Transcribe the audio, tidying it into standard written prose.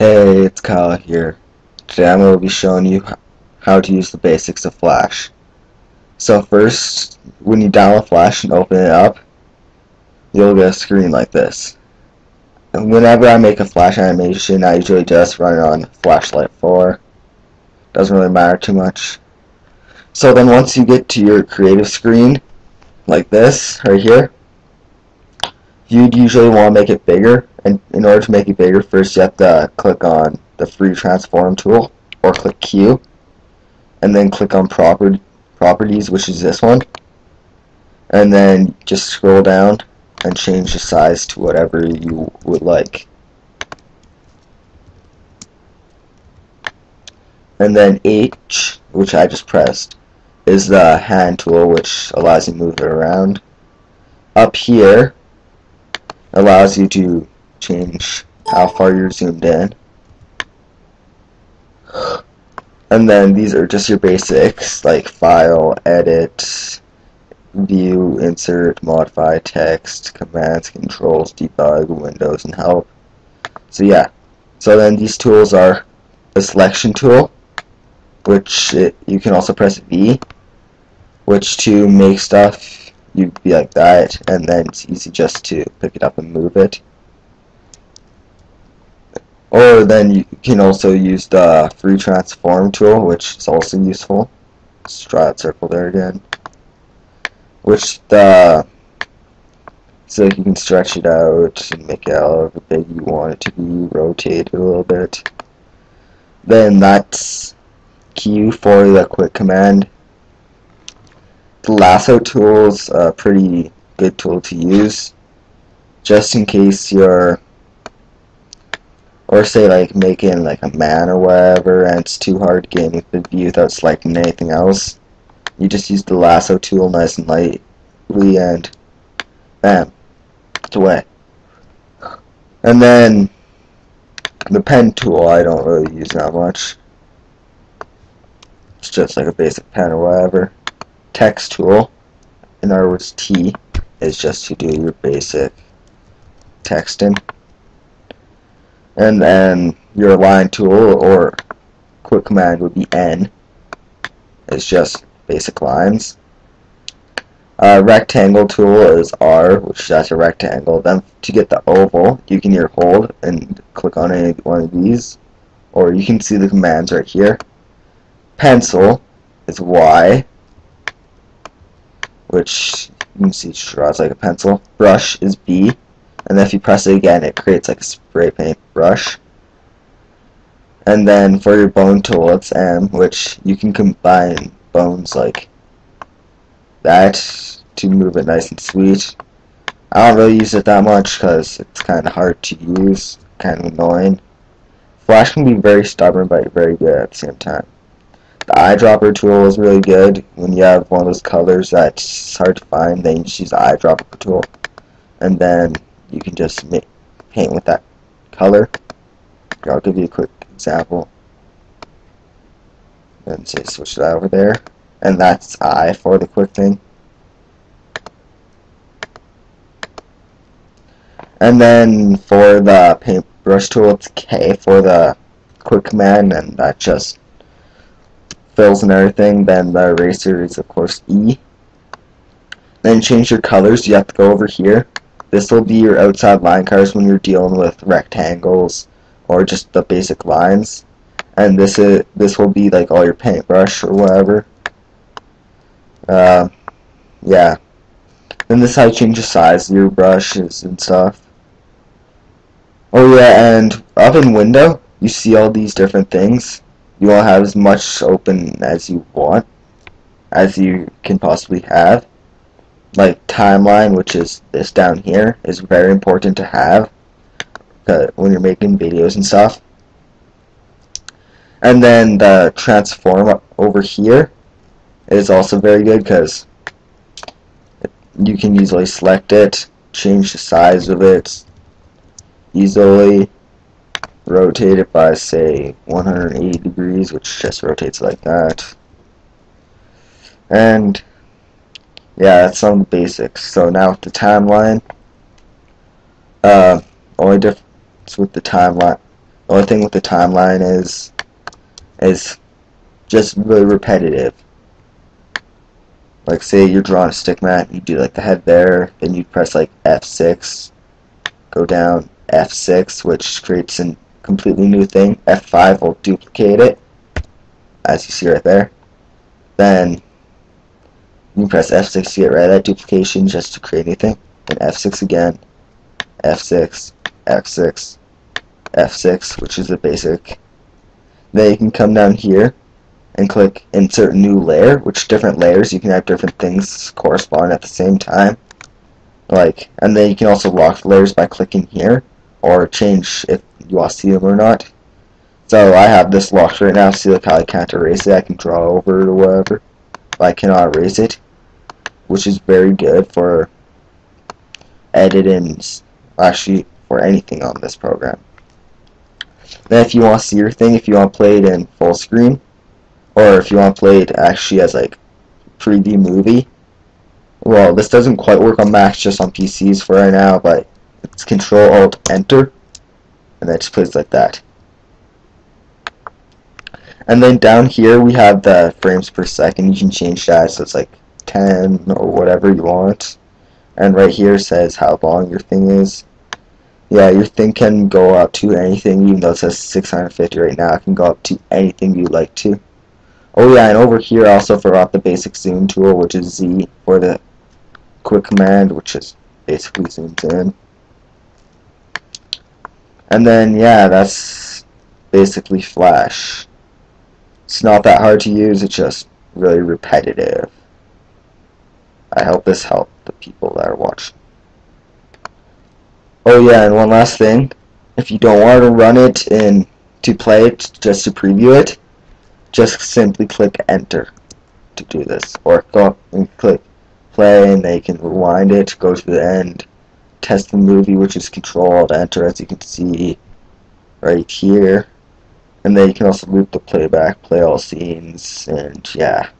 Hey, it's Kyle here. Today I'm going to be showing you how to use the basics of Flash. So first, when you download Flash and open it up, you'll get a screen like this. And whenever I make a Flash animation, I usually just run it on Flashlight 4. Doesn't really matter too much. So then once you get to your creative screen, like this, right here, you'd usually want to make it bigger. And in order to make it bigger, first you have to click on the free transform tool, or click Q, and then click on properties, which is this one, and then just scroll down and change the size to whatever you would like. And then H, which I just pressed, is the hand tool, which allows you to move it around. Up here allows you to change how far you're zoomed in. And then these are just your basics, like file, edit, view, insert, modify, text, commands, controls, debug, windows, and help. So yeah, so then these tools are the selection tool, which you can also press V, which to make stuff, you'd be like that, and then it's easy just to pick it up and move it. Or then you can also use the free transform tool, which is also useful. Let's draw that circle there again. So you can stretch it out and make it however big you want it to be, rotate it a little bit. Then that's Q for the quick command. The lasso tool is a pretty good tool to use, just in case you're, or say like making like a man or whatever, and it's too hard to get into the view without selecting anything else. You just use the lasso tool nice and lightly, and bam, it's away. And then the pen tool I don't really use that much. It's just like a basic pen or whatever. Text tool, in other words T, is just to do your basic texting. And then your line tool or quick command would be N. It's just basic lines. Rectangle tool is R, which is a rectangle. Then to get the oval, you can either hold and click on any one of these, or you can see the commands right here. Pencil is Y, which you can see it draws like a pencil. Brush is B, and then if you press it again, it creates like a spray paint brush. And then for your bone tool, it's M, which you can combine bones like that to move it nice and sweet. I don't really use it that much because it's kind of hard to use, kind of annoying. Flash can be very stubborn but very good at the same time. The eyedropper tool is really good. When you have one of those colors that's hard to find, then you just use the eyedropper tool, and then you can just paint with that color. I'll give you a quick example. And say switch that over there, and that's I for the quick thing. And then for the paintbrush tool, it's K for the quick command, and that just fills and everything. Then the eraser is of course E. Then change your colors. You have to go over here. This will be your outside line colors when you're dealing with rectangles or just the basic lines. And this will be like all your paintbrush or whatever. Yeah. Then this is how you change the size of your brushes and stuff. Oh yeah, and up in window, you see all these different things. You want to have as much open as you want, as you can possibly have. Like timeline, which is this down here, is very important to have when you're making videos and stuff. And then the transform over here is also very good because you can easily select it, change the size of it easily, rotate it by say 180 degrees, which just rotates like that. And yeah, that's some of the basics. So now with the timeline, only difference with the timeline only thing with the timeline is just really repetitive. Like say you're drawing a stick man, you do like the head there, then you press like F6, go down F6, which creates a completely new thing. F5 will duplicate it, as you see right there. Then you can press F6 to get rid of that duplication just to create anything. Then F6 again, F6, F6, F6, which is the basic. Then you can come down here and click insert new layer, which different layers, you can have different things correspond at the same time. And then you can also lock layers by clicking here, or change if you want to see them or not. So I have this locked right now, see like how I can't erase it, I can draw over it or whatever, but I cannot erase it, which is very good for editing, actually for anything on this program. Then if you want to see your thing, if you want to play it in full screen, or if you want to play it actually as like preview movie, well, this doesn't quite work on Macs, just on PCs for right now, but it's Control Alt Enter, and then it just plays like that. And then down here we have the frames per second. You can change that so it's like 10 or whatever you want. And right here says how long your thing is. Yeah, your thing can go up to anything, even though it says 650 right now. It can go up to anything you'd like to. Oh yeah, and over here I also forgot the basic zoom tool, which is Z for the quick command, which is basically zooms in. And then yeah, that's basically Flash. It's not that hard to use, it's just really repetitive. I hope this helped the people that are watching. Oh yeah, and one last thing. If you don't want to run it to play it, just to preview it, just simply click enter to do this. Or go up and click play, and they can rewind it, go to the end, test the movie, which is Control Alt Enter, as you can see right here. And then you can also loop the playback, play all scenes, and yeah.